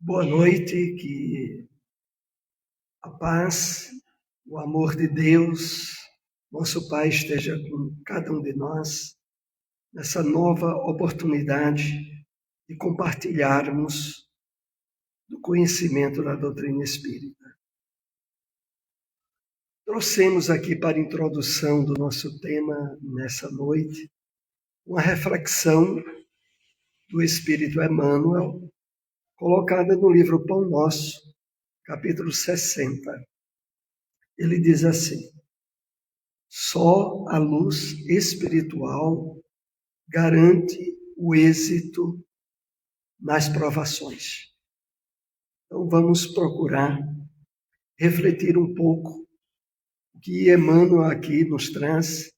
Boa noite, que a paz, o amor de Deus, nosso Pai, esteja com cada um de nós nessa nova oportunidade de compartilharmos do conhecimento da doutrina espírita. Trouxemos aqui para a introdução do nosso tema nessa noite uma reflexão do Espírito Emmanuel, colocada no livro Pão Nosso, capítulo 60. Ele diz assim: só a luz espiritual garante o êxito nas provações. Então vamos procurar refletir um pouco o que Emmanuel aqui nos traz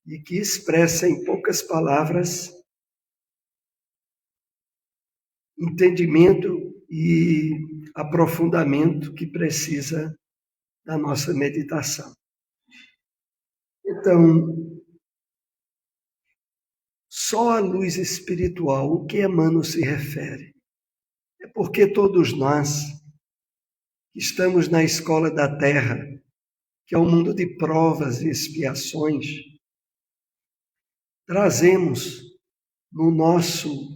e que expressa em poucas palavras entendimento e aprofundamento que precisa da nossa meditação. Então, só a luz espiritual, o que Emmanuel se refere? É porque todos nós que estamos na escola da Terra, que é um mundo de provas e expiações, trazemos no nosso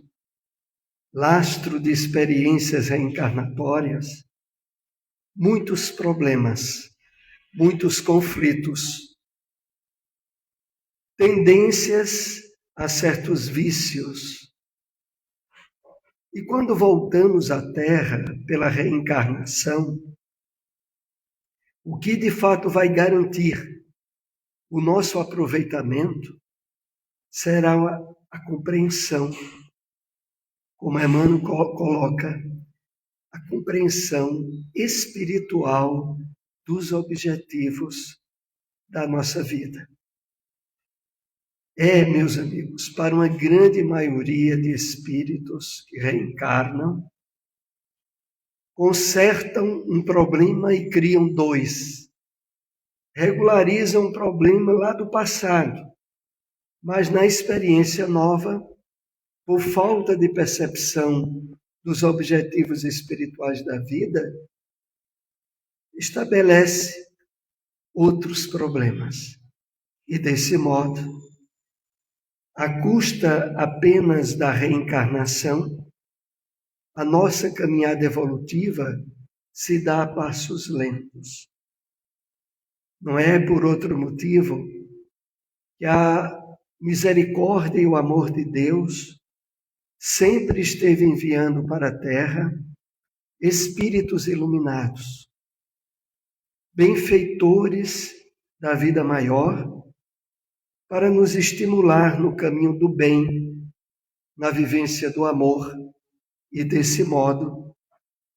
lastro de experiências reencarnatórias muitos problemas, muitos conflitos, tendências a certos vícios. E quando voltamos à Terra pela reencarnação, o que de fato vai garantir o nosso aproveitamento será a compreensão, como Emmanuel coloca, a compreensão espiritual dos objetivos da nossa vida. Meus amigos, para uma grande maioria de espíritos que reencarnam, consertam um problema e criam dois. Regularizam um problema lá do passado, mas na experiência nova, por falta de percepção dos objetivos espirituais da vida, estabelece outros problemas. E desse modo, à custa apenas da reencarnação, a nossa caminhada evolutiva se dá a passos lentos. Não é por outro motivo que a misericórdia e o amor de Deus sempre esteve enviando para a Terra espíritos iluminados, benfeitores da vida maior, para nos estimular no caminho do bem, na vivência do amor, e desse modo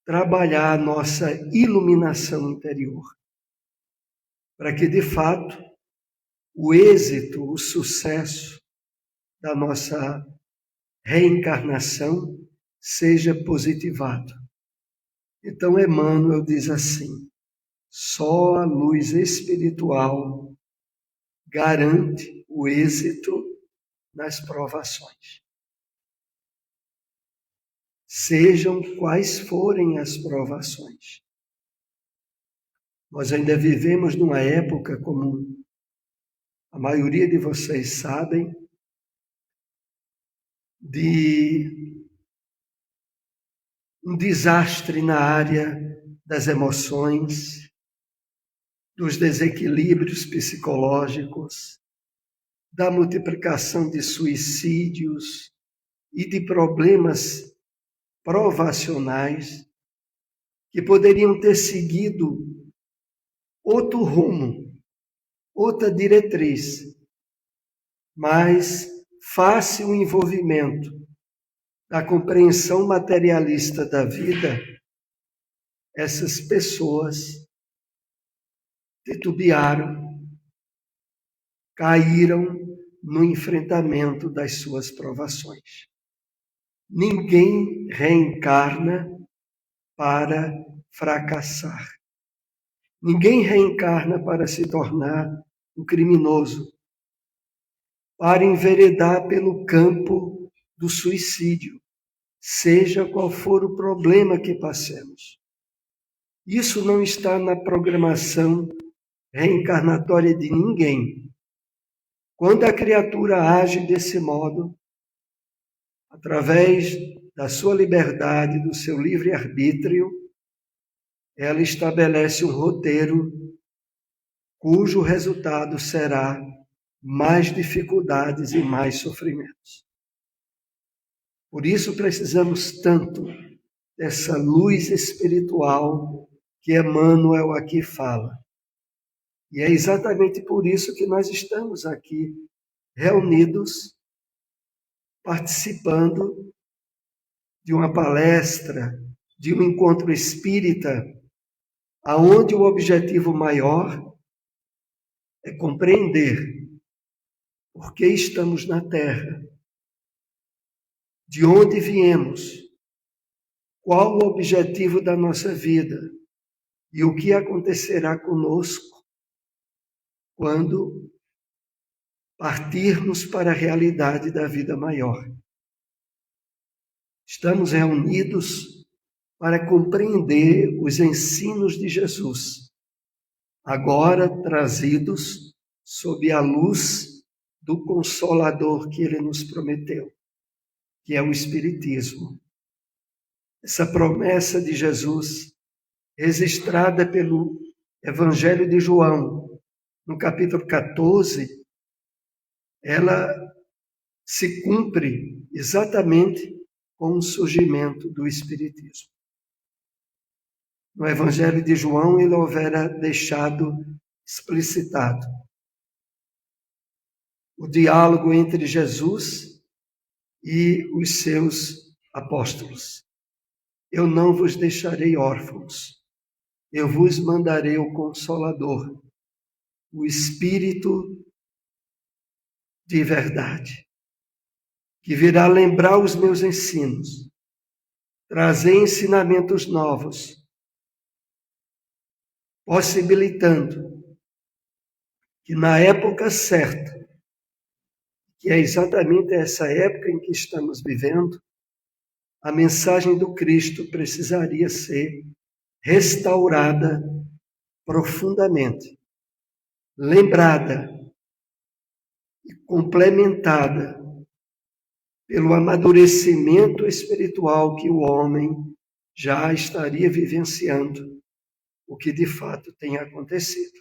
trabalhar a nossa iluminação interior, para que de fato o êxito, o sucesso da nossa reencarnação seja positivado. Então Emmanuel diz assim: só a luz espiritual garante o êxito nas provações. Sejam quais forem as provações. Nós ainda vivemos numa época, como a maioria de vocês sabem, de um desastre na área das emoções, dos desequilíbrios psicológicos, da multiplicação de suicídios e de problemas provacionais que poderiam ter seguido outro rumo, outra diretriz, mas face o envolvimento da compreensão materialista da vida, essas pessoas titubearam, caíram no enfrentamento das suas provações. Ninguém reencarna para fracassar. Ninguém reencarna para se tornar um criminoso, para enveredar pelo campo do suicídio. seja qual for o problema que passemos. Isso não está na programação reencarnatória de ninguém. Quando a criatura age desse modo, através da sua liberdade, do seu livre-arbítrio, ela estabelece um roteiro cujo resultado será mais dificuldades e mais sofrimentos. Por isso precisamos tanto dessa luz espiritual que Emmanuel aqui fala. E é exatamente por isso que nós estamos aqui reunidos, participando de uma palestra, de um encontro espírita, aonde o objetivo maior é compreender por que estamos na Terra, de onde viemos, qual o objetivo da nossa vida e o que acontecerá conosco quando partirmos para a realidade da vida maior. Estamos reunidos para compreender os ensinos de Jesus, agora trazidos sob a luz do Consolador que ele nos prometeu, que é o Espiritismo. Essa promessa de Jesus, registrada pelo Evangelho de João, no capítulo 14, ela se cumpre exatamente com o surgimento do Espiritismo. No Evangelho de João, ele houvera deixado explicitado o diálogo entre Jesus e os seus apóstolos. Eu não vos deixarei órfãos, eu vos mandarei o Consolador, o Espírito de verdade, que virá lembrar os meus ensinos, trazer ensinamentos novos, possibilitando que na época certa, que é exatamente essa época em que estamos vivendo, a mensagem do Cristo precisaria ser restaurada profundamente, lembrada e complementada pelo amadurecimento espiritual que o homem já estaria vivenciando, o que de fato tem acontecido.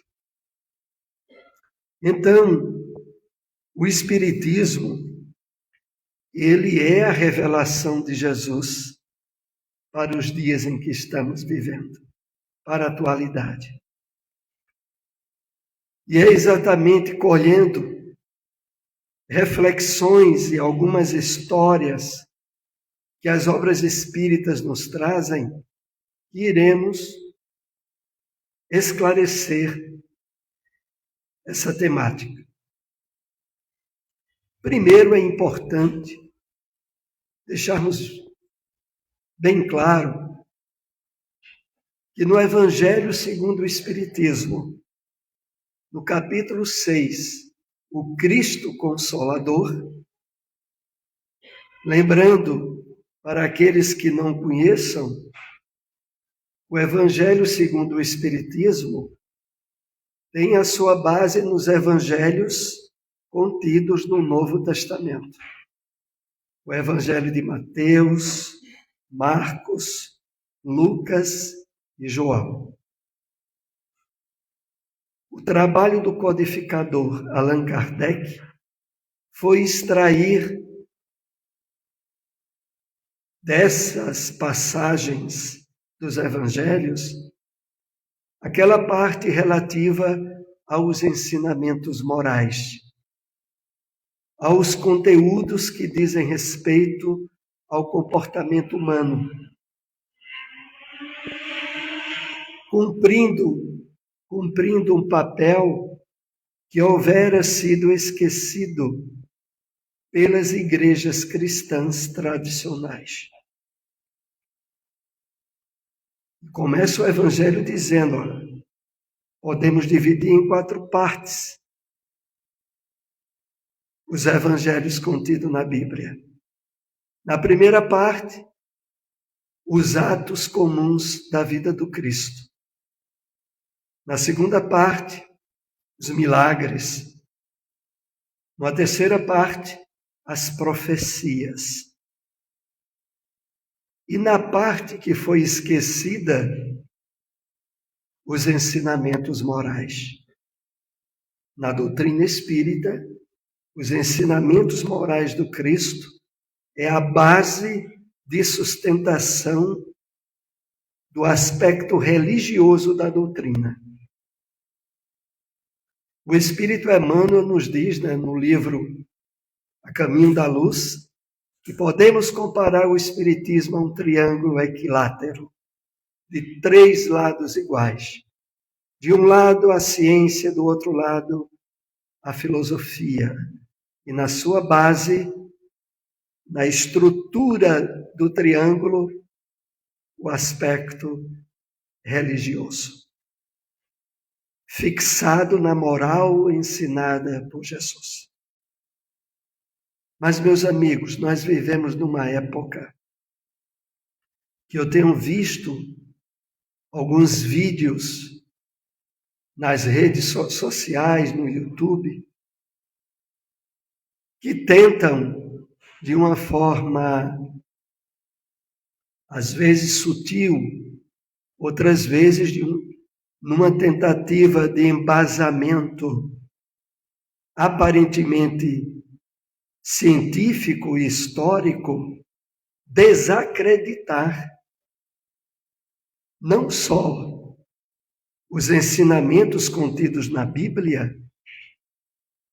Então, o Espiritismo, ele é a revelação de Jesus para os dias em que estamos vivendo, para a atualidade. E é exatamente colhendo reflexões e algumas histórias que as obras espíritas nos trazem que iremos esclarecer essa temática. Primeiro, é importante deixarmos bem claro que no Evangelho segundo o Espiritismo, no capítulo 6, o Cristo Consolador, lembrando para aqueles que não conheçam, o Evangelho segundo o Espiritismo tem a sua base nos evangelhos contidos no Novo Testamento. O Evangelho de Mateus, Marcos, Lucas e João. O trabalho do codificador Allan Kardec foi extrair dessas passagens dos evangelhos aquela parte relativa aos ensinamentos morais, aos conteúdos que dizem respeito ao comportamento humano, cumprindo um papel que houvera sido esquecido pelas igrejas cristãs tradicionais. Começa o Evangelho dizendo, olha, podemos dividir em 4 partes os evangelhos contidos na Bíblia. Na primeira parte, os atos comuns da vida do Cristo. Na segunda parte, os milagres. Na terceira parte, as profecias. E na parte que foi esquecida, os ensinamentos morais. Na doutrina espírita, os ensinamentos morais do Cristo é a base de sustentação do aspecto religioso da doutrina. O Espírito Emmanuel nos diz, no livro A Caminho da Luz, que podemos comparar o Espiritismo a um triângulo equilátero, de 3 lados iguais. De um lado, a ciência, do outro lado, a filosofia. E na sua base, na estrutura do triângulo, o aspecto religioso, fixado na moral ensinada por Jesus. Mas, meus amigos, nós vivemos numa época que eu tenho visto alguns vídeos nas redes sociais, no YouTube, que tentam, de uma forma, às vezes sutil, outras vezes numa tentativa de embasamento aparentemente científico e histórico, desacreditar não só os ensinamentos contidos na Bíblia,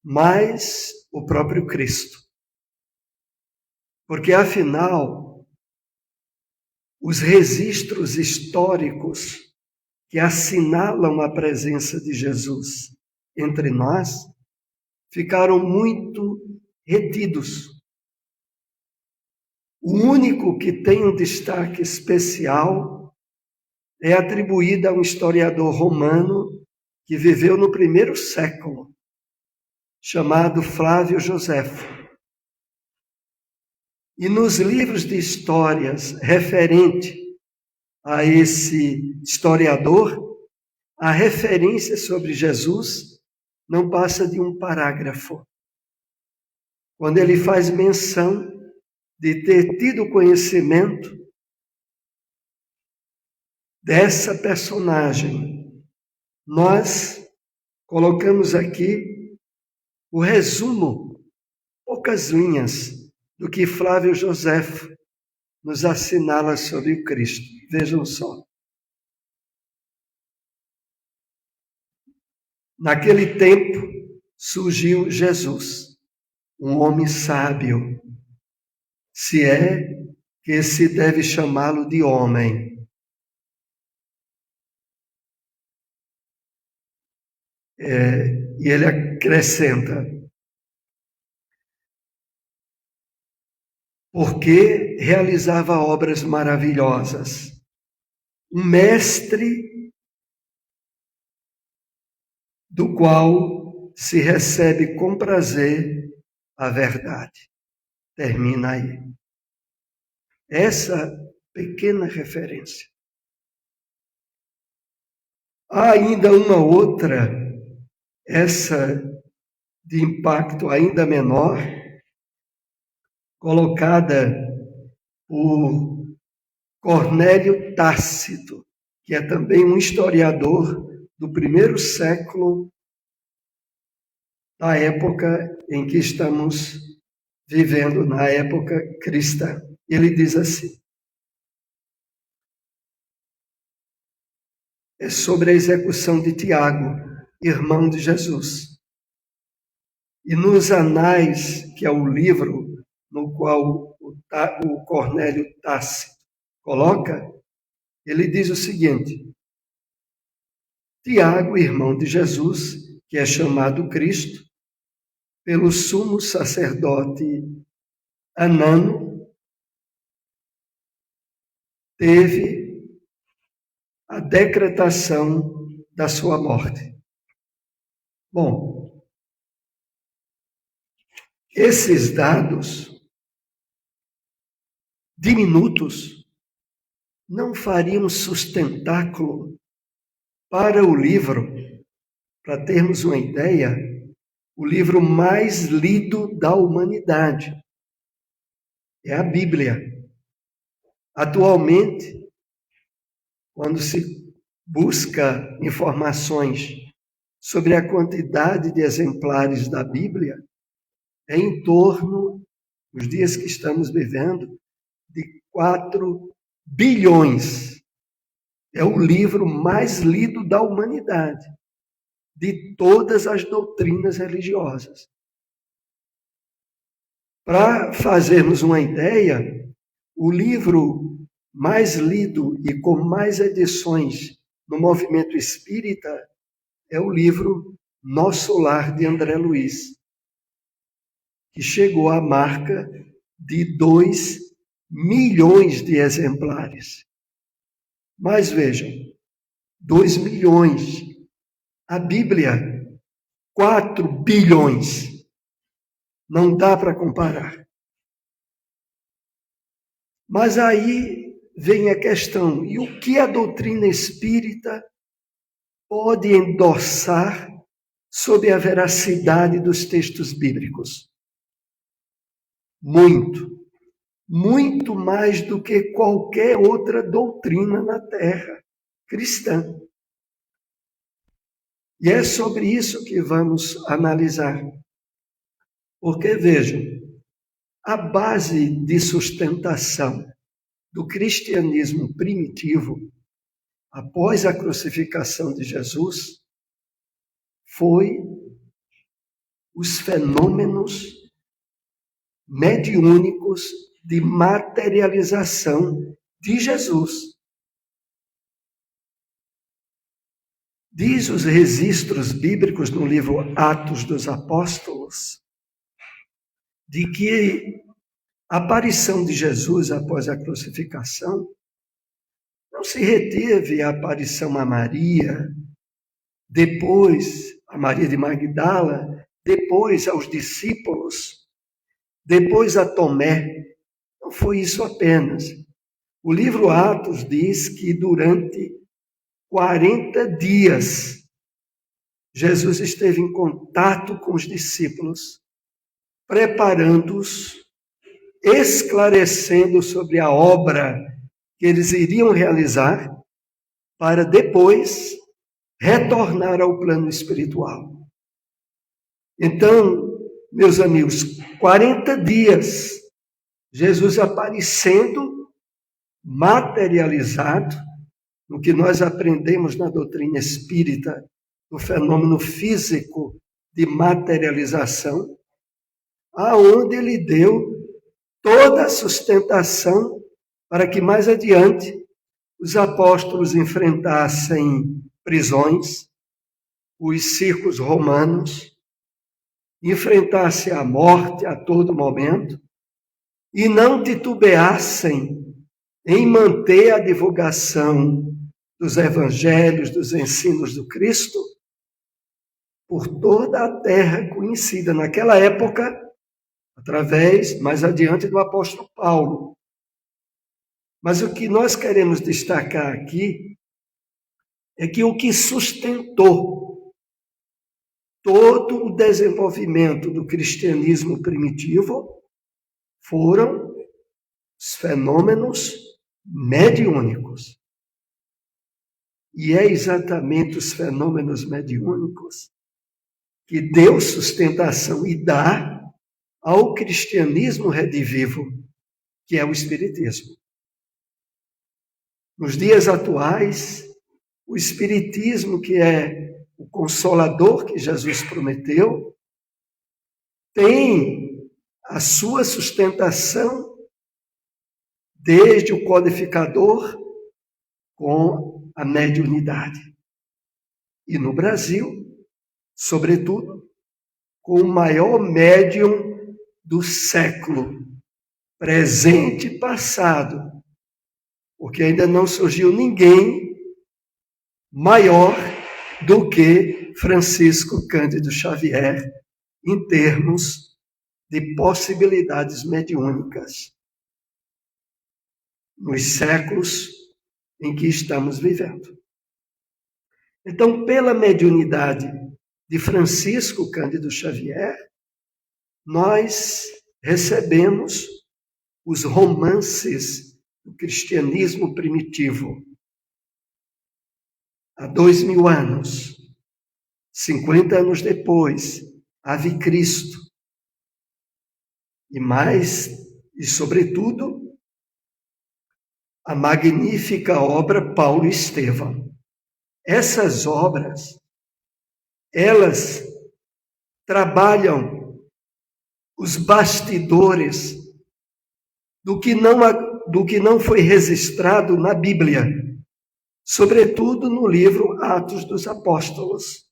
mas o próprio Cristo. Porque, afinal, os registros históricos que assinalam a presença de Jesus entre nós ficaram muito retidos. O único que tem um destaque especial é atribuído a um historiador romano que viveu no 1º século, chamado Flávio Joséfo. E nos livros de histórias referente a esse historiador, a referência sobre Jesus não passa de um parágrafo, quando ele faz menção de ter tido conhecimento dessa personagem. Nós colocamos aqui o resumo, poucas linhas, do que Flávio Joséfo nos assinala sobre o Cristo. Vejam só. Naquele tempo surgiu Jesus, um homem sábio, se é que se deve chamá-lo de homem. E ele acrescenta: porque realizava obras maravilhosas, um mestre do qual se recebe com prazer a verdade. Termina aí. Essa pequena referência. Há ainda uma outra, essa de impacto ainda menor, colocada por Cornélio Tácito, que é também um historiador do 1º século da época em que estamos vivendo, na época cristã. Ele diz assim: é sobre a execução de Tiago, irmão de Jesus. E nos Anais, que é o livro no qual o Cornélio Tácito coloca, ele diz o seguinte: Tiago, irmão de Jesus, que é chamado Cristo, pelo sumo sacerdote Anano, teve a decretação da sua morte. Bom, esses dados diminutos não faria um sustentáculo para o livro, para termos uma ideia, o livro mais lido da humanidade. É a Bíblia. Atualmente, quando se busca informações sobre a quantidade de exemplares da Bíblia, é em torno, nos dias que estamos vivendo, de 4 bilhões. É o livro mais lido da humanidade, de todas as doutrinas religiosas. Para fazermos uma ideia, o livro mais lido e com mais edições no movimento espírita é o livro Nosso Lar, de André Luiz, que chegou à marca de 2 milhões de exemplares. Mas vejam, 2 milhões. A Bíblia, 4 bilhões. Não dá para comparar. Mas aí vem a questão, e o que a doutrina espírita pode endossar sobre a veracidade dos textos bíblicos? Muito, muito mais do que qualquer outra doutrina na Terra cristã. E é sobre isso que vamos analisar. Porque, vejam, a base de sustentação do cristianismo primitivo, após a crucificação de Jesus, foi os fenômenos mediúnicos de materialização de Jesus. Diz os registros bíblicos no livro Atos dos Apóstolos, de que a aparição de Jesus após a crucificação não se reteve à aparição a Maria, depois a Maria de Magdala, depois aos discípulos, depois a Tomé. Não foi isso apenas. O livro Atos diz que durante 40 dias Jesus esteve em contato com os discípulos, preparando-os, esclarecendo sobre a obra que eles iriam realizar, para depois retornar ao plano espiritual. Então, meus amigos, 40 dias, Jesus aparecendo, materializado, no que nós aprendemos na doutrina espírita, do fenômeno físico de materialização, aonde ele deu toda a sustentação para que mais adiante os apóstolos enfrentassem prisões, os circos romanos, enfrentassem a morte a todo momento e não titubeassem em manter a divulgação dos evangelhos, dos ensinos do Cristo, por toda a terra conhecida naquela época, através, mais adiante, do apóstolo Paulo. Mas o que nós queremos destacar aqui é que o que sustentou todo o desenvolvimento do cristianismo primitivo foram os fenômenos mediúnicos. E é exatamente os fenômenos mediúnicos que deu sustentação e dá ao cristianismo redivivo, que é o espiritismo. Nos dias atuais, o espiritismo, que é o consolador que Jesus prometeu, tem a sua sustentação desde o codificador com a mediunidade. E no Brasil, sobretudo, com o maior médium do século, presente e passado, porque ainda não surgiu ninguém maior do que Francisco Cândido Xavier, em termos de possibilidades mediúnicas. Nos séculos em que estamos vivendo. Então, pela mediunidade de Francisco Cândido Xavier, nós recebemos os romances do cristianismo primitivo. Há 2000 anos, 50 anos depois, ave Cristo. E sobretudo, a magnífica obra Paulo e Estevão. Essas obras, elas trabalham os bastidores do que não foi registrado na Bíblia, sobretudo no livro Atos dos Apóstolos.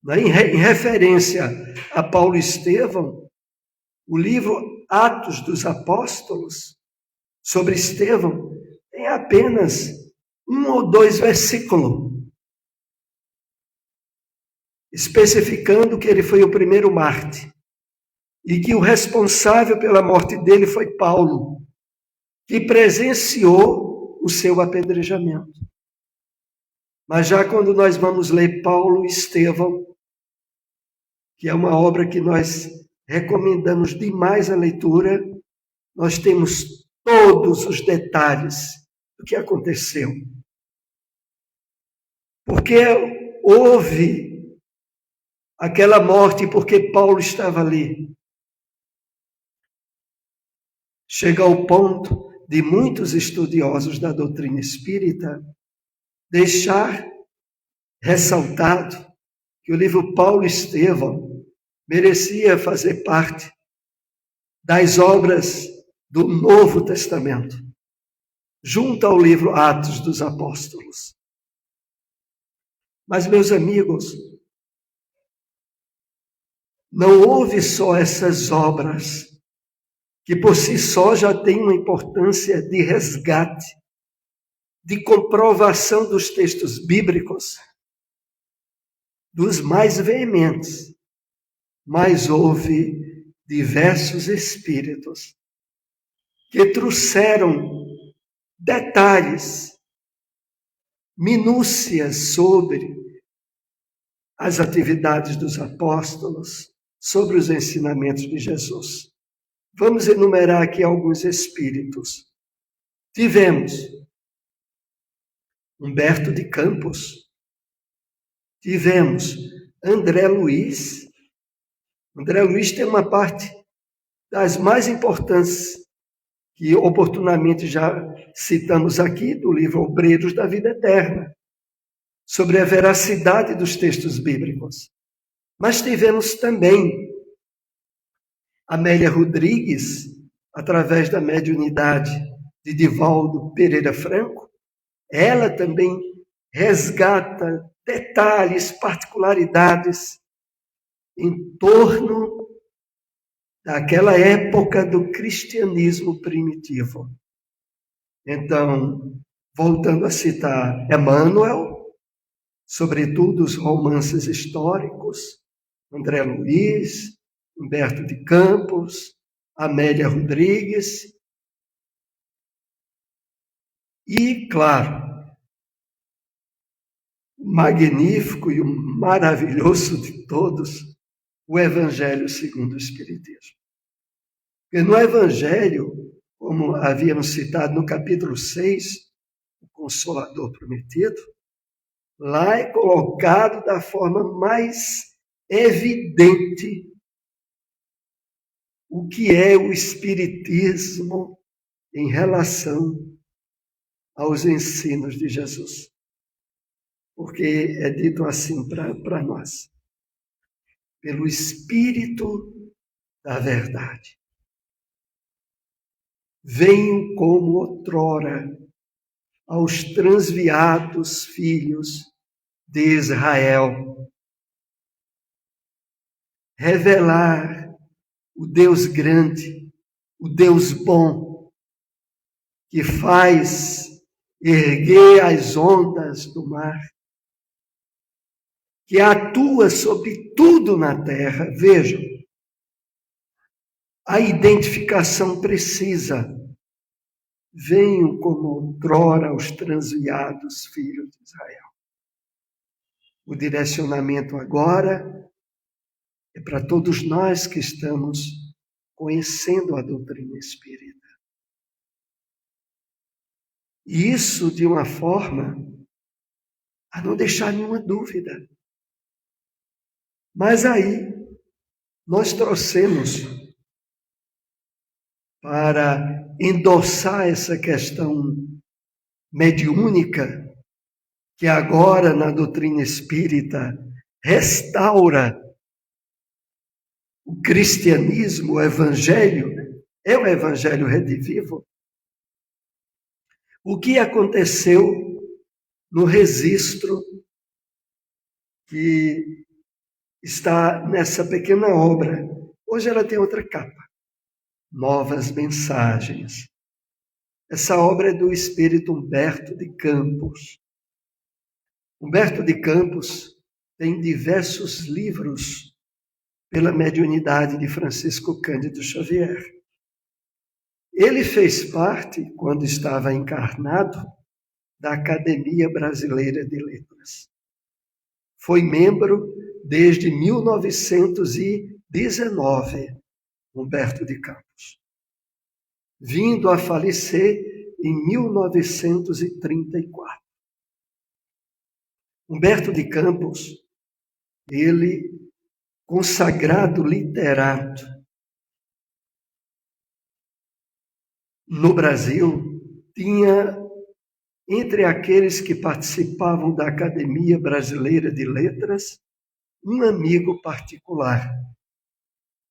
Em referência a Paulo e Estevão, o livro Atos dos Apóstolos, sobre Estevão, tem apenas 1 ou 2 versículos, especificando que ele foi o primeiro mártir e que o responsável pela morte dele foi Paulo, que presenciou o seu apedrejamento. Mas já quando nós vamos ler Paulo e Estevão, que é uma obra que nós recomendamos demais a leitura, nós temos todos os detalhes do que aconteceu. Porque houve aquela morte, porque Paulo estava ali. Chega ao ponto de muitos estudiosos da doutrina espírita deixar ressaltado que o livro Paulo e Estevão merecia fazer parte das obras do Novo Testamento, junto ao livro Atos dos Apóstolos. Mas, meus amigos, não houve só essas obras, que por si só já têm uma importância de resgate, de comprovação dos textos bíblicos, dos mais veementes, mas houve diversos espíritos que trouxeram detalhes, minúcias sobre as atividades dos apóstolos, sobre os ensinamentos de Jesus. Vamos enumerar aqui alguns espíritos. Tivemos Humberto de Campos, tivemos André Luiz. André Luiz tem uma parte das mais importantes que oportunamente já citamos aqui, do livro Obreiros da Vida Eterna, sobre a veracidade dos textos bíblicos. Mas tivemos também Amélia Rodrigues, através da mediunidade de Divaldo Pereira Franco. Ela também resgata detalhes, particularidades em torno daquela época do cristianismo primitivo. Então, voltando a citar Emmanuel, sobretudo os romances históricos, André Luiz, Humberto de Campos, Amélia Rodrigues e, claro, o magnífico e o maravilhoso de todos, o Evangelho segundo o Espiritismo. Porque no Evangelho, como havíamos citado no capítulo 6, o Consolador Prometido, lá é colocado da forma mais evidente o que é o Espiritismo em relação aos ensinos de Jesus. Porque é dito assim para nós: pelo Espírito da verdade. Venho como outrora aos transviados filhos de Israel, revelar o Deus grande, o Deus bom, que faz erguer as ondas do mar, que atua sobre tudo na terra. Vejam, a identificação precisa venham como outrora os transviados filhos de Israel. O direcionamento agora é para todos nós que estamos conhecendo a doutrina espírita. E isso de uma forma a não deixar nenhuma dúvida. Mas aí nós trouxemos para endossar essa questão mediúnica, que agora na doutrina espírita restaura o cristianismo, o evangelho, é o evangelho redivivo. O que aconteceu no registro que está nessa pequena obra? Hoje ela tem outra capa, Novas Mensagens. Essa obra é do espírito Humberto de Campos. Humberto de Campos tem diversos livros pela mediunidade de Francisco Cândido Xavier. Ele fez parte, quando estava encarnado, da Academia Brasileira de Letras. Foi membro desde 1919, Humberto de Campos, vindo a falecer em 1934. Humberto de Campos, ele, consagrado literato no Brasil, tinha, entre aqueles que participavam da Academia Brasileira de Letras, um amigo particular,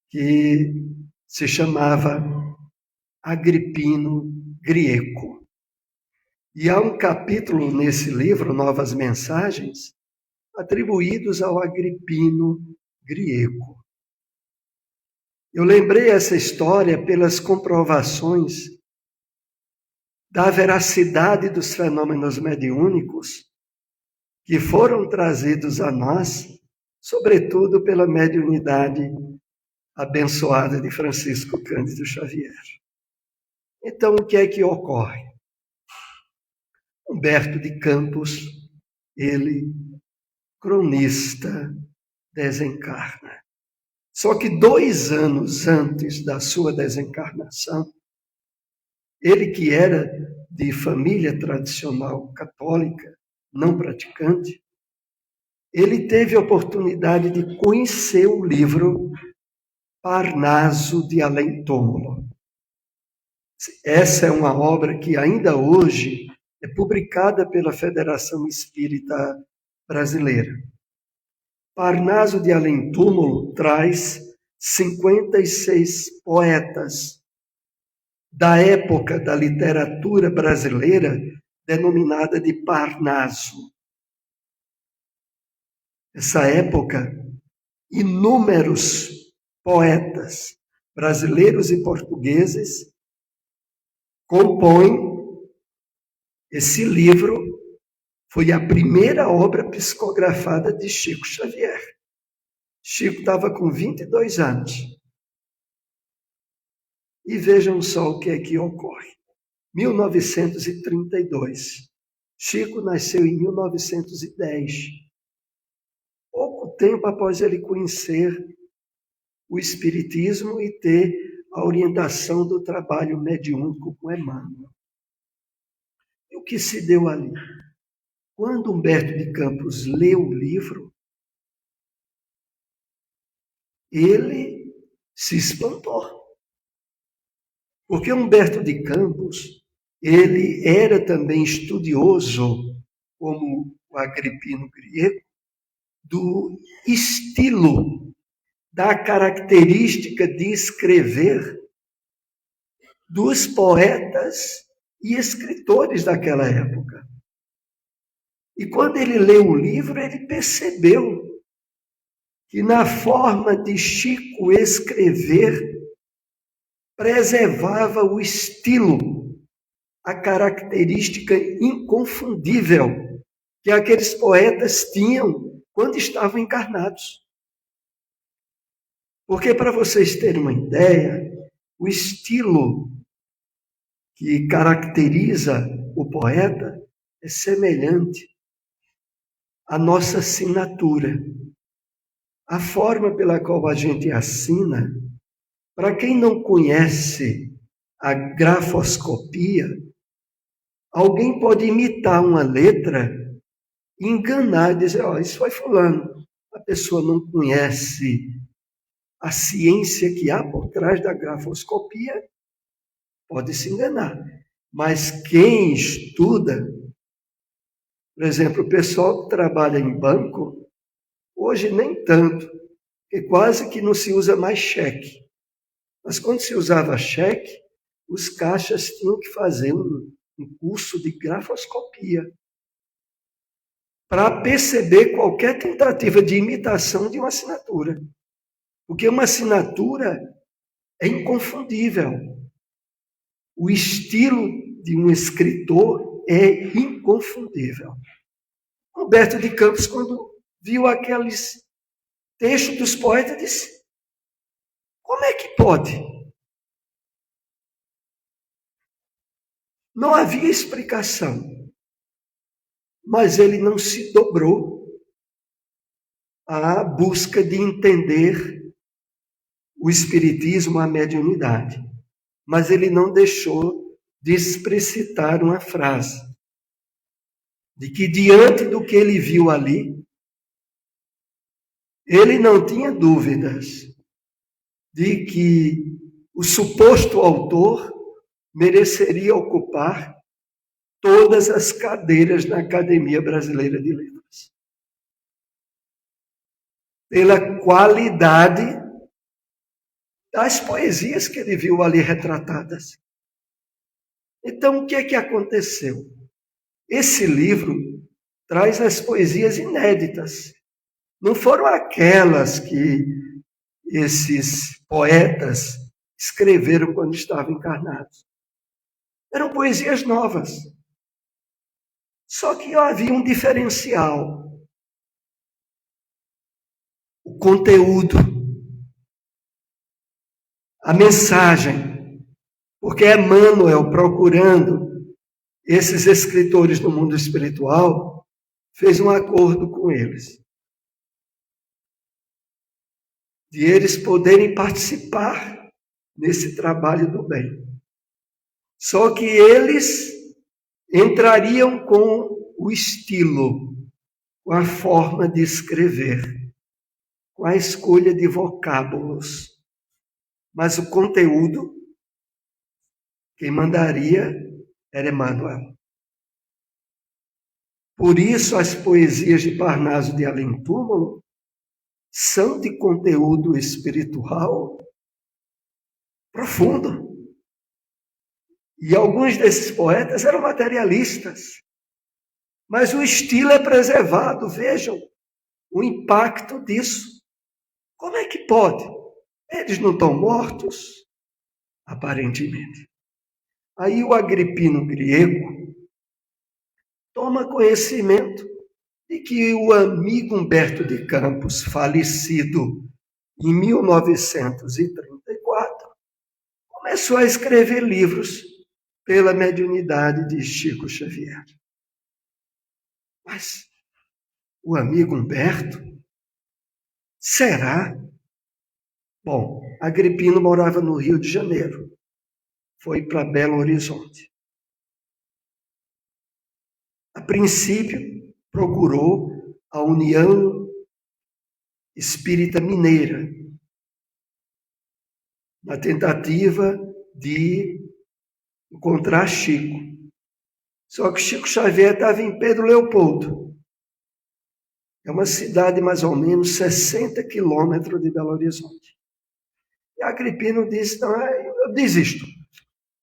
que se chamava Agripino Grieco. E há um capítulo nesse livro, Novas Mensagens, atribuídos ao Agripino Grieco. Eu lembrei essa história pelas comprovações da veracidade dos fenômenos mediúnicos que foram trazidos a nós, sobretudo pela mediunidade abençoada de Francisco Cândido Xavier. Então, o que é que ocorre? Humberto de Campos, ele, cronista, desencarna. Só que 2 anos antes da sua desencarnação, ele que era de família tradicional católica, não praticante, ele teve a oportunidade de conhecer o livro Parnaso de Além Túmulo. Essa é uma obra que ainda hoje é publicada pela Federação Espírita Brasileira. Parnaso de Além Túmulo traz 56 poetas da época da literatura brasileira, denominada de Parnaso. Essa época, inúmeros poetas brasileiros e portugueses compõem esse livro. Foi a primeira obra psicografada de Chico Xavier. Chico estava com 22 anos. E vejam só o que é que ocorre. 1932. Chico nasceu em 1910. Pouco tempo após ele conhecer o Espiritismo e ter a orientação do trabalho mediúnico com Emmanuel. E o que se deu ali? Quando Humberto de Campos leu o livro, ele se espantou. Porque Humberto de Campos, ele era também estudioso, como o Agripino Grieco, do estilo, da característica de escrever dos poetas e escritores daquela época. E quando ele leu o livro, ele percebeu que na forma de Chico escrever, preservava o estilo, a característica inconfundível que aqueles poetas tinham quando estavam encarnados. Porque, para vocês terem uma ideia, o estilo que caracteriza o poeta é semelhante à nossa assinatura. A forma pela qual a gente assina, para quem não conhece a grafoscopia, alguém pode imitar uma letra e enganar e dizer, isso foi fulano. A pessoa não conhece a ciência que há por trás da grafoscopia, pode se enganar. Mas quem estuda, por exemplo, o pessoal que trabalha em banco, hoje nem tanto, porque quase que não se usa mais cheque. Mas quando se usava cheque, os caixas tinham que fazer um curso de grafoscopia para perceber qualquer tentativa de imitação de uma assinatura. Porque uma assinatura é inconfundível. O estilo de um escritor é inconfundível. Humberto de Campos, quando viu aqueles textos dos poetas, disse, como é que pode? Não havia explicação, mas ele não se dobrou à busca de entender o espiritismo, a mediunidade. Mas ele não deixou de explicitar uma frase, de que diante do que ele viu ali, ele não tinha dúvidas de que o suposto autor mereceria ocupar todas as cadeiras na Academia Brasileira de Letras. Pela qualidade das poesias que ele viu ali retratadas. Então, o que é que aconteceu? Esse livro traz as poesias inéditas. Não foram aquelas que esses poetas escreveram quando estavam encarnados. Eram poesias novas. Só que havia um diferencial. O conteúdo. A mensagem. Porque Emmanuel, procurando esses escritores do mundo espiritual, fez um acordo com eles. De eles poderem participar nesse trabalho do bem. Só que eles entrariam com o estilo, com a forma de escrever, com a escolha de vocábulos. Mas o conteúdo, quem mandaria era Emmanuel. Por isso as poesias de Parnaso de Além Túmulo são de conteúdo espiritual profundo. E alguns desses poetas eram materialistas. Mas o estilo é preservado. Vejam o impacto disso. Como é que pode? Eles não estão mortos? Aparentemente. Aí o Agripino Griego toma conhecimento de que o amigo Humberto de Campos, falecido em 1934, começou a escrever livros pela mediunidade de Chico Xavier. Mas o amigo Humberto, será? Bom, Agripino morava no Rio de Janeiro. Foi para Belo Horizonte. A princípio, procurou a União Espírita Mineira, na tentativa de encontrar Chico. Só que Chico Xavier estava em Pedro Leopoldo. É uma cidade mais ou menos 60 quilômetros de Belo Horizonte. E Agripino disse, não, eu desisto.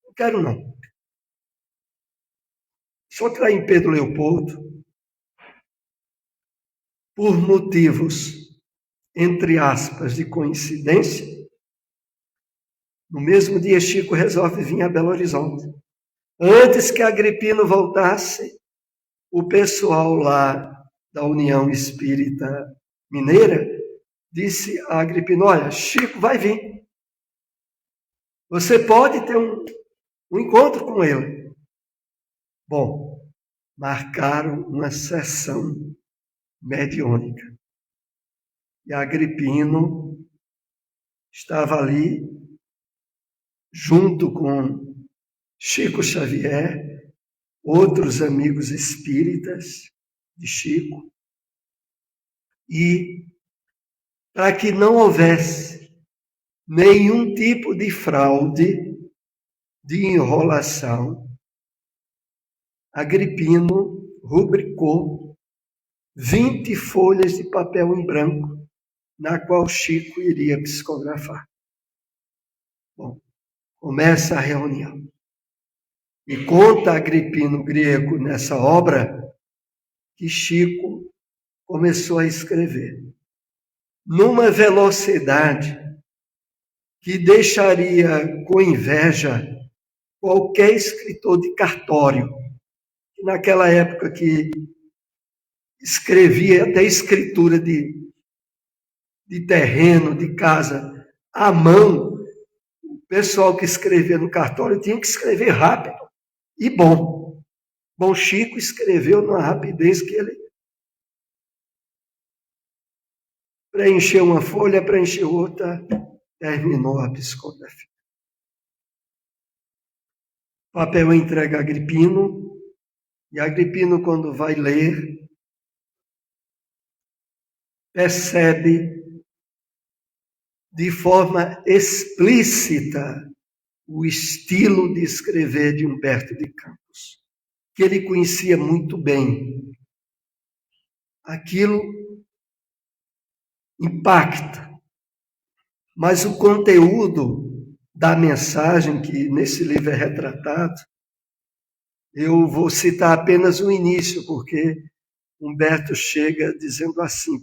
Não quero não. Só que lá em Pedro Leopoldo, por motivos, entre aspas, de coincidência, no mesmo dia Chico resolve vir a Belo Horizonte. Antes que Agripino voltasse, o pessoal lá da União Espírita Mineira disse a Agripino, olha, Chico vai vir. Você pode ter um encontro com ele. Bom, marcaram uma sessão mediúnica. E Agripino estava ali, junto com Chico Xavier, outros amigos espíritas de Chico, e para que não houvesse nenhum tipo de fraude, de enrolação, Agripino rubricou 20 folhas de papel em branco, na qual Chico iria psicografar. Bom, começa a reunião. E conta Agripino Grego nessa obra que Chico começou a escrever numa velocidade que deixaria com inveja qualquer escritor de cartório, que naquela época que escrevia até escritura de terreno, de casa, à mão, o pessoal que escrevia no cartório tinha que escrever rápido e bom. Bom, Chico escreveu numa rapidez que ele preencheu uma folha, preencheu outra, terminou a psicografia. O papel é entregue a Agripino, e Agripino, quando vai ler, percebe de forma explícita o estilo de escrever de Humberto de Campos, que ele conhecia muito bem. Aquilo impacta, mas o conteúdo da mensagem que nesse livro é retratado, eu vou citar apenas o início, porque Humberto chega dizendo assim,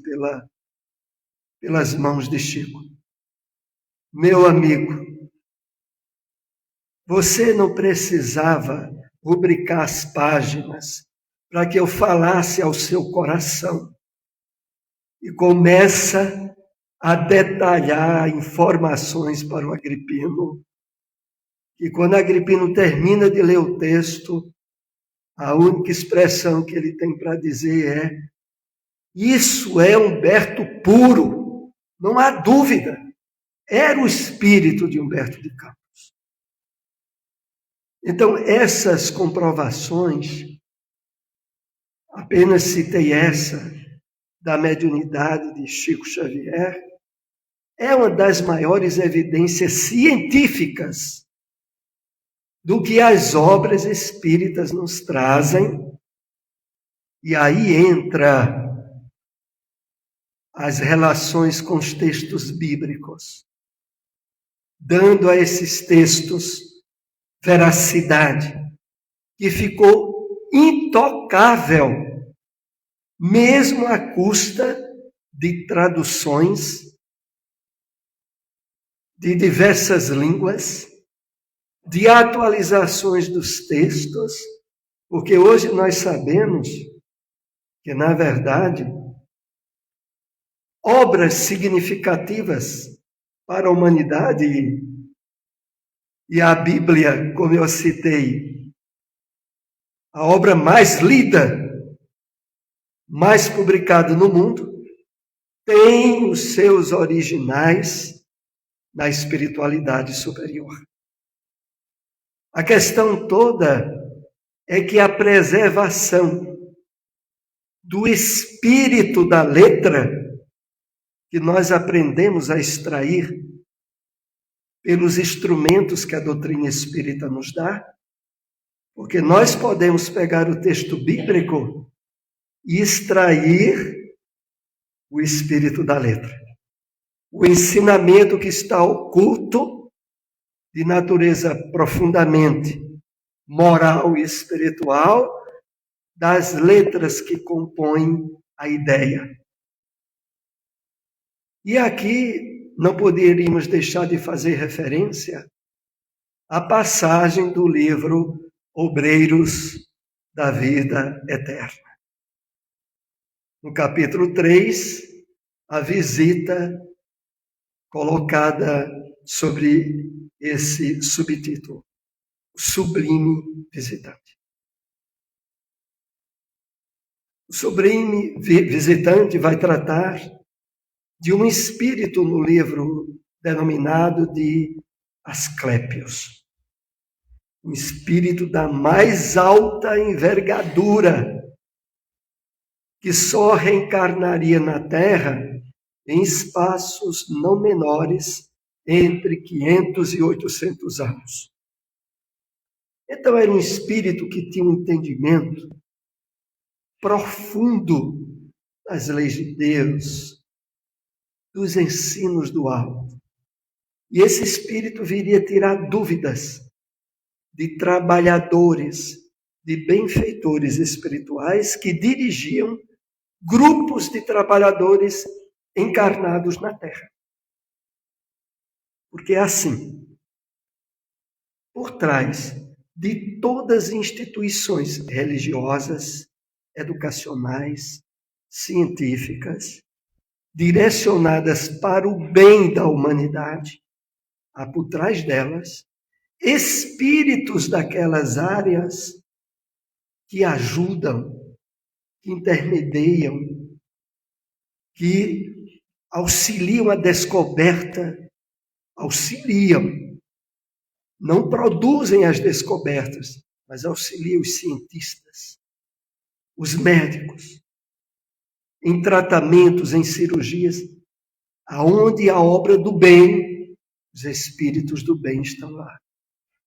pelas mãos de Chico: meu amigo, você não precisava rubricar as páginas para que eu falasse ao seu coração. E começa a detalhar informações para o Agripino. E quando Agripino termina de ler o texto, a única expressão que ele tem para dizer é: isso é Humberto puro, não há dúvida. Era o espírito de Humberto de Campos. Então, essas comprovações, apenas citei essa, da mediunidade de Chico Xavier, é uma das maiores evidências científicas do que as obras espíritas nos trazem. E aí entra as relações com os textos bíblicos, dando a esses textos veracidade, que ficou intocável, mesmo à custa de traduções de diversas línguas, de atualizações dos textos, porque hoje nós sabemos que, na verdade, obras significativas para a humanidade, e a Bíblia, como eu citei, a obra mais lida, mais publicada no mundo, tem os seus originais na espiritualidade superior. A questão toda é que a preservação do espírito da letra, que nós aprendemos a extrair pelos instrumentos que a doutrina espírita nos dá, porque nós podemos pegar o texto bíblico e extrair o espírito da letra, o ensinamento que está oculto, de natureza profundamente moral e espiritual, das letras que compõem a ideia. E aqui não poderíamos deixar de fazer referência à passagem do livro Obreiros da Vida Eterna. No capítulo 3, a visita colocada sobre esse subtítulo: o sublime visitante. O sublime visitante vai tratar de um espírito no livro denominado de Asclépios. Um espírito da mais alta envergadura, que só reencarnaria na Terra em espaços não menores entre 500 e 800 anos. Então era um espírito que tinha um entendimento profundo das leis de Deus, dos ensinos do alto. E esse espírito viria tirar dúvidas de trabalhadores, de benfeitores espirituais que dirigiam grupos de trabalhadores encarnados na Terra. Porque é assim, por trás de todas as instituições religiosas, educacionais, científicas, direcionadas para o bem da humanidade, há por trás delas espíritos daquelas áreas que ajudam, que intermediam, que auxiliam a descoberta, não produzem as descobertas, mas auxiliam os cientistas, os médicos, em tratamentos, em cirurgias, aonde a obra do bem, os espíritos do bem estão lá.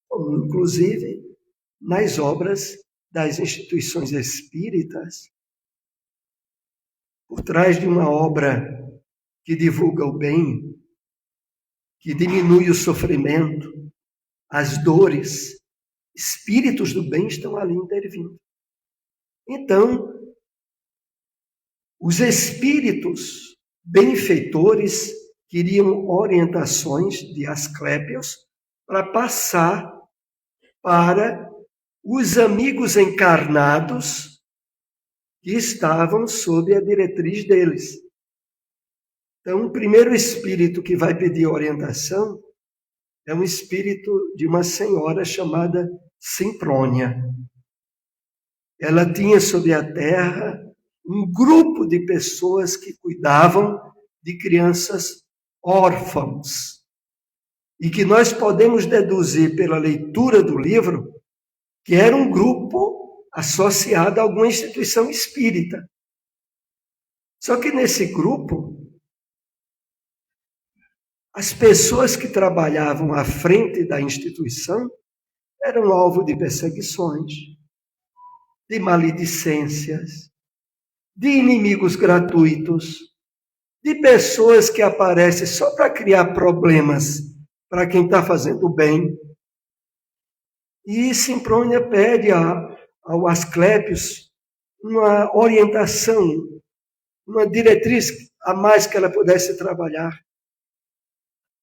Como, inclusive, nas obras das instituições espíritas, por trás de uma obra que divulga o bem, que diminui o sofrimento, as dores, espíritos do bem estão ali intervindo. Então, os espíritos benfeitores queriam orientações de Asclépios para passar para os amigos encarnados que estavam sob a diretriz deles. Então, o primeiro espírito que vai pedir orientação é um espírito de uma senhora chamada Simprônia. Ela tinha sobre a terra um grupo de pessoas que cuidavam de crianças órfãos. E que nós podemos deduzir pela leitura do livro que era um grupo associado a alguma instituição espírita. Só que nesse grupo, as pessoas que trabalhavam à frente da instituição eram alvo de perseguições, de maledicências, de inimigos gratuitos, de pessoas que aparecem só para criar problemas para quem está fazendo bem. E Simprônia pede ao Asclépios uma orientação, uma diretriz a mais que ela pudesse trabalhar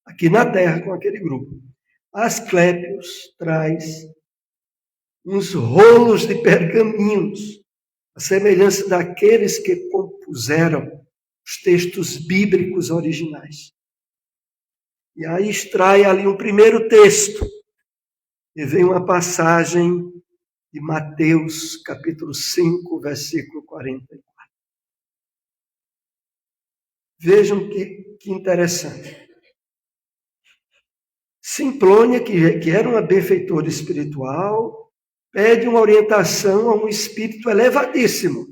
aqui na Terra com aquele grupo. Asclépios traz uns rolos de pergaminhos, a semelhança daqueles que compuseram os textos bíblicos originais. E aí extrai ali um primeiro texto, e vem uma passagem de Mateus, capítulo 5, versículo 44. Vejam que interessante. Simplônia, que era uma benfeitora espiritual, pede uma orientação a um espírito elevadíssimo.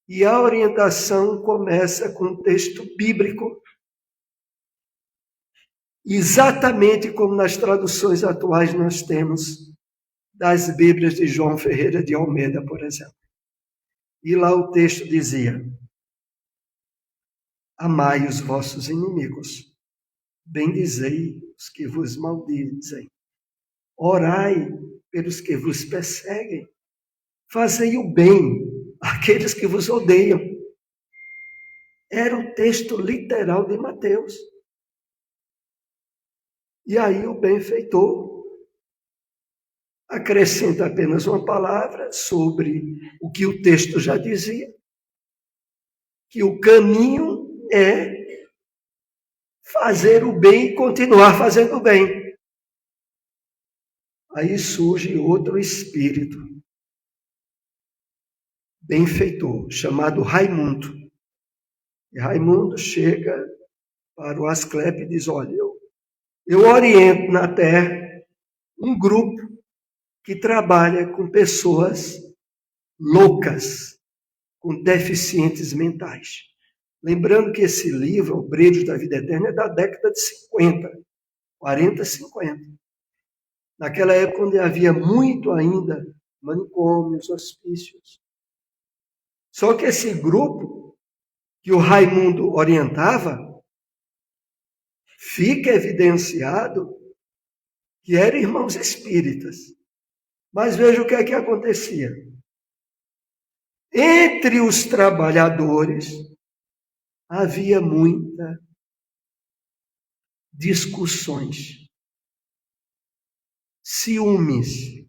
E a orientação começa com um texto bíblico, exatamente como nas traduções atuais nós temos das Bíblias de João Ferreira de Almeida, por exemplo. E lá o texto dizia: amai os vossos inimigos, bendizei os que vos maldizem, orai pelos que vos perseguem, fazei o bem àqueles que vos odeiam. Era o texto literal de Mateus. E aí o benfeitor acrescenta apenas uma palavra sobre o que o texto já dizia, que o caminho é fazer o bem e continuar fazendo o bem. aí surge outro espírito, benfeitor, chamado Raimundo. E Raimundo chega para o Asclepio e diz: olha, eu oriento na Terra um grupo que trabalha com pessoas loucas, com deficientes mentais. Lembrando que esse livro, O Brilho da Vida Eterna, é da década de 50, 40, 50. Naquela época onde havia muito ainda manicômios, hospícios. Só que esse grupo que o Raimundo orientava, fica evidenciado que eram irmãos espíritas. Mas veja o que é que acontecia. Entre os trabalhadores havia muitas discussões, ciúmes,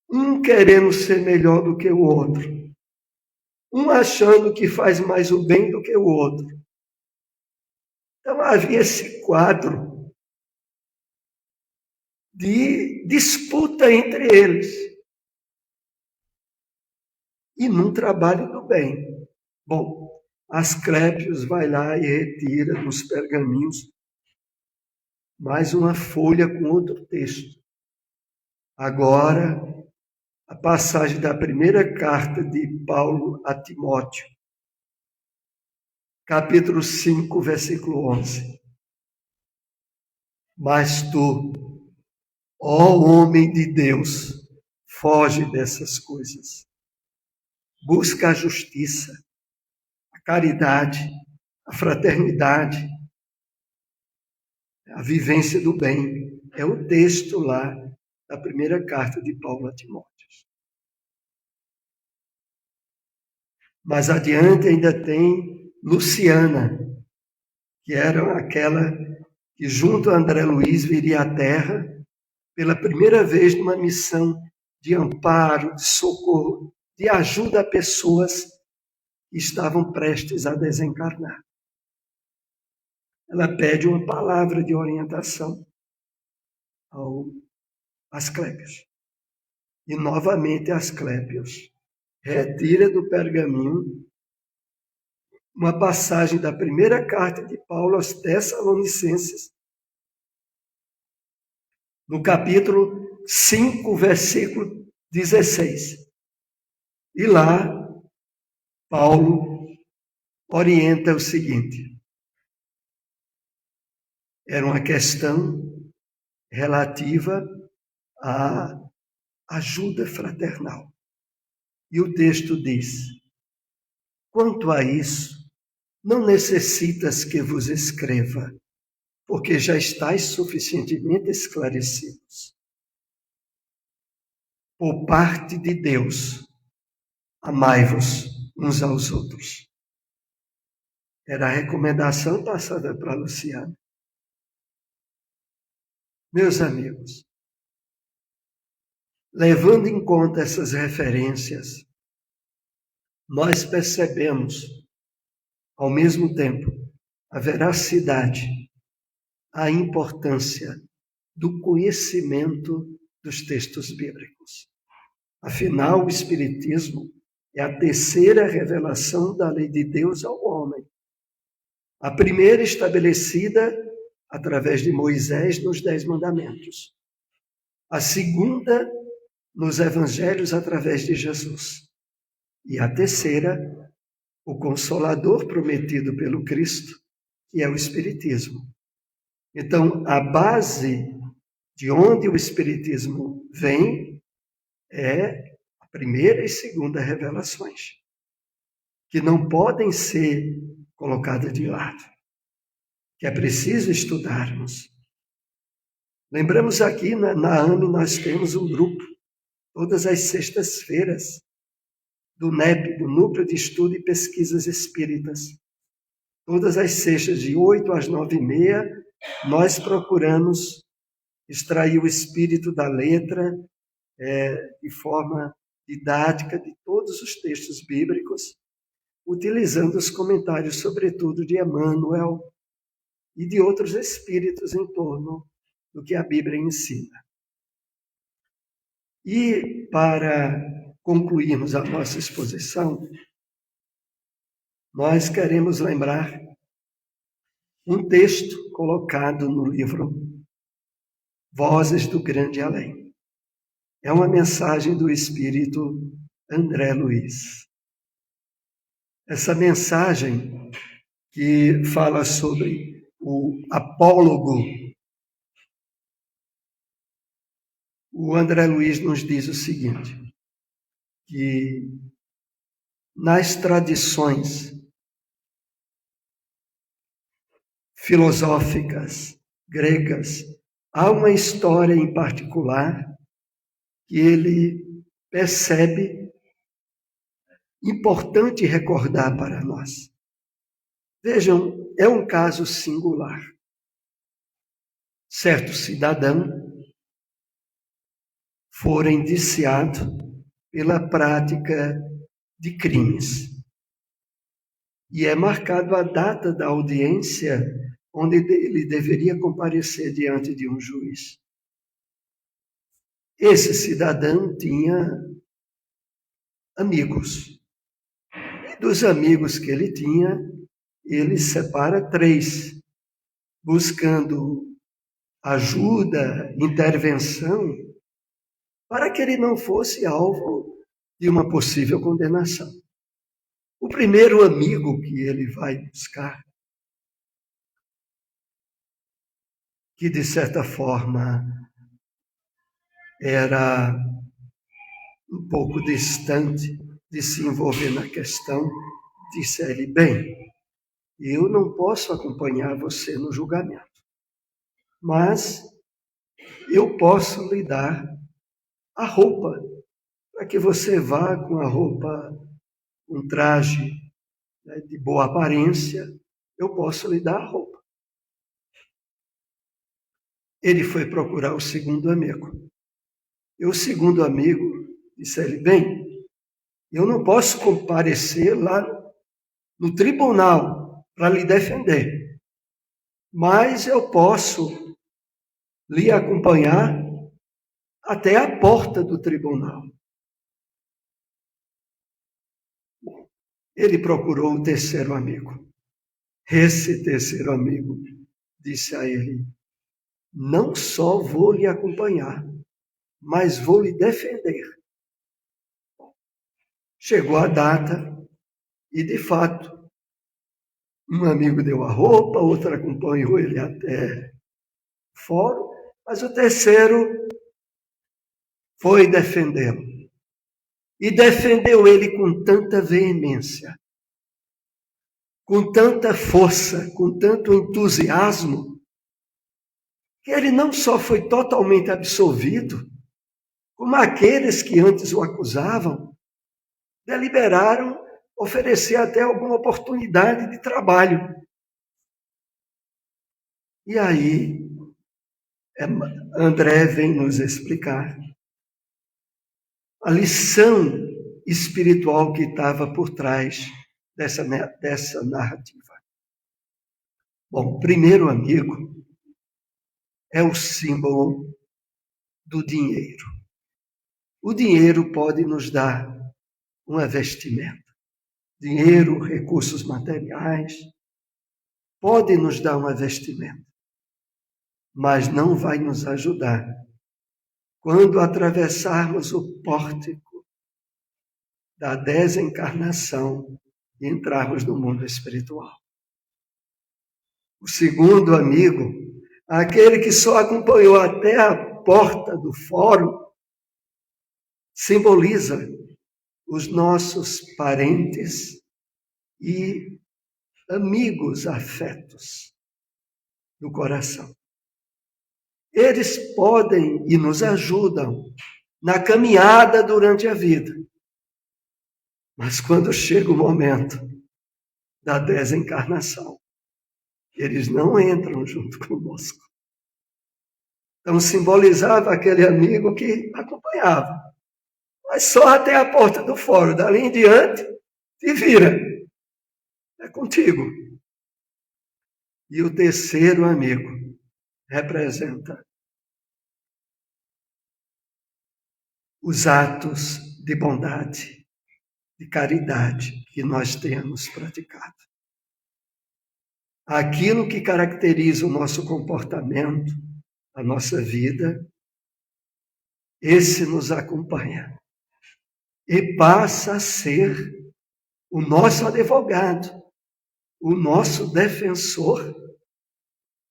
um querendo ser melhor do que o outro, um achando que faz mais o bem do que o outro. Então havia esse quadro de disputa entre eles e num trabalho do bem. Bom, Asclépios vai lá e retira dos pergaminhos mais uma folha com outro texto. Agora, a passagem da primeira carta de Paulo a Timóteo, capítulo 5, versículo 11. Mas tu, ó homem de Deus, foge dessas coisas. Busca a justiça, a caridade, a fraternidade, a vivência do bem. É o texto lá da primeira carta de Paulo a Timóteo. Mais adiante ainda tem Luciana, que era aquela que junto a André Luiz viria à Terra pela primeira vez numa missão de amparo, de socorro, de ajuda a pessoas que estavam prestes a desencarnar. Ela pede uma palavra de orientação ao Asclépios. E novamente Asclépios retira do pergaminho uma passagem da primeira carta de Paulo aos Tessalonicenses, no capítulo 5, versículo 16. E lá, Paulo orienta o seguinte: era uma questão relativa à ajuda fraternal. E o texto diz: quanto a isso, não necessitas que vos escreva, porque já estáis suficientemente esclarecidos. Por parte de Deus, amai-vos uns aos outros. Era a recomendação passada para Luciana. Meus amigos, levando em conta essas referências, nós percebemos, ao mesmo tempo, a veracidade, a importância do conhecimento dos textos bíblicos. Afinal, o Espiritismo é a terceira revelação da lei de Deus ao homem. A primeira estabelecida através de Moisés nos 10 Mandamentos. A segunda nos Evangelhos através de Jesus. E a terceira, o Consolador prometido pelo Cristo, que é o Espiritismo. Então, a base de onde o Espiritismo vem é a primeira e segunda revelações, que não podem ser colocadas de lado, que é preciso estudarmos. Lembramos aqui na AME nós temos um grupo, todas as sextas-feiras, do NEP, do Núcleo de Estudo e Pesquisas Espíritas. Todas as sextas, de 8 às 9h30, nós procuramos extrair o espírito da letra de forma didática de todos os textos bíblicos, utilizando os comentários, sobretudo, de Emmanuel e de outros espíritos em torno do que a Bíblia ensina. E para concluirmos a nossa exposição, nós queremos lembrar um texto colocado no livro Vozes do Grande Além. É uma mensagem do espírito André Luiz. Essa mensagem que fala sobre o apólogo, o André Luiz nos diz o seguinte, que nas tradições filosóficas gregas, há uma história em particular que ele percebe importante recordar para nós. Vejam, é um caso singular. Certo cidadão fora indiciado pela prática de crimes. E é marcado a data da audiência onde ele deveria comparecer diante de um juiz. Esse cidadão tinha amigos. E dos amigos que ele tinha, ele separa 3, buscando ajuda, intervenção, para que ele não fosse alvo de uma possível condenação. O primeiro amigo que ele vai buscar, que de certa forma era um pouco distante de se envolver na questão, disse a ele: bem, eu não posso acompanhar você no julgamento, mas eu posso lhe dar a roupa, para que você vá com a roupa, um traje, né, de boa aparência, eu posso lhe dar a roupa. Ele foi procurar o segundo amigo. E o segundo amigo disse a ele: bem, eu não posso comparecer lá no tribunal para lhe defender, mas eu posso lhe acompanhar até a porta do tribunal. Ele procurou o terceiro amigo. Esse terceiro amigo disse a ele: não só vou lhe acompanhar, mas vou lhe defender. Chegou a data e, de fato, um amigo deu a roupa, outro acompanhou ele até o fórum, mas o terceiro foi defendê-lo. E defendeu ele com tanta veemência, com tanta força, com tanto entusiasmo, que ele não só foi totalmente absolvido, como aqueles que antes o acusavam deliberaram oferecer até alguma oportunidade de trabalho. E aí, André vem nos explicar a lição espiritual que estava por trás dessa narrativa. Bom, primeiro amigo é o símbolo do dinheiro. O dinheiro pode nos dar uma vestimenta. Dinheiro, recursos materiais, pode nos dar uma vestimenta, mas não vai nos ajudar quando atravessarmos o pórtico da desencarnação e entrarmos no mundo espiritual. O segundo amigo, aquele que só acompanhou até a porta do fórum, simboliza os nossos parentes e amigos afetos do coração. Eles podem e nos ajudam na caminhada durante a vida. Mas quando chega o momento da desencarnação, eles não entram junto conosco. Então simbolizava aquele amigo que acompanhava, mas só até a porta do fórum. Dali em diante, te vira. É contigo. E o terceiro amigo representa os atos de bondade, de caridade que nós temos praticado. Aquilo que caracteriza o nosso comportamento, a nossa vida, esse nos acompanha e passa a ser o nosso advogado, o nosso defensor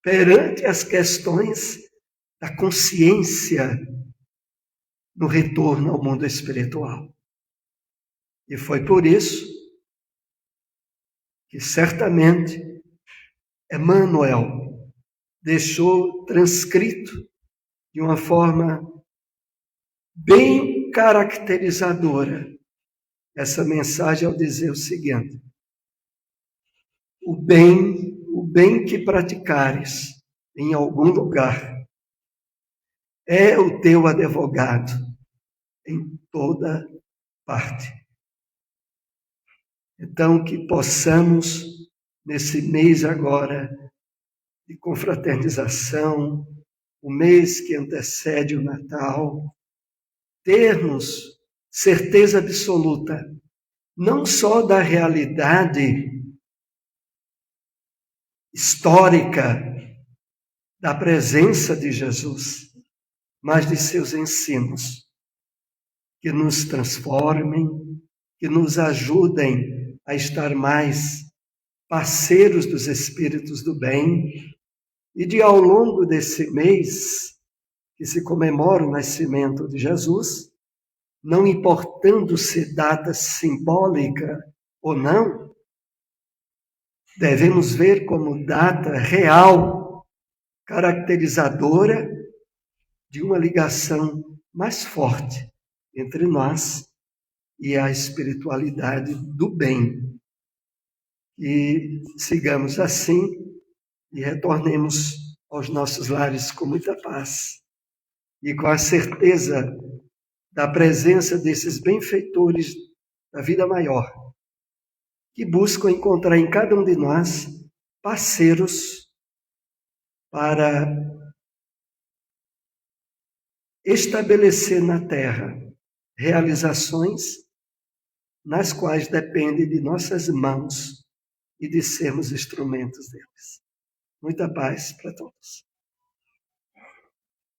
perante as questões da consciência no retorno ao mundo espiritual. E foi por isso que certamente Emmanuel deixou transcrito de uma forma bem caracterizadora essa mensagem ao dizer o seguinte: o bem que praticares em algum lugar é o teu advogado em toda parte. Então, que possamos, nesse mês agora de confraternização, o mês que antecede o Natal, termos certeza absoluta, não só da realidade histórica da presença de Jesus, mas de seus ensinos, que nos transformem, que nos ajudem a estar mais parceiros dos espíritos do bem, e de ao longo desse mês, que se comemora o nascimento de Jesus, não importando se data simbólica ou não, devemos ver como data real, caracterizadora de uma ligação mais forte entre nós e a espiritualidade do bem. E sigamos assim e retornemos aos nossos lares com muita paz e com a certeza da presença desses benfeitores da vida maior, que buscam encontrar em cada um de nós parceiros para estabelecer na Terra realizações nas quais depende de nossas mãos e de sermos instrumentos deles. Muita paz para todos.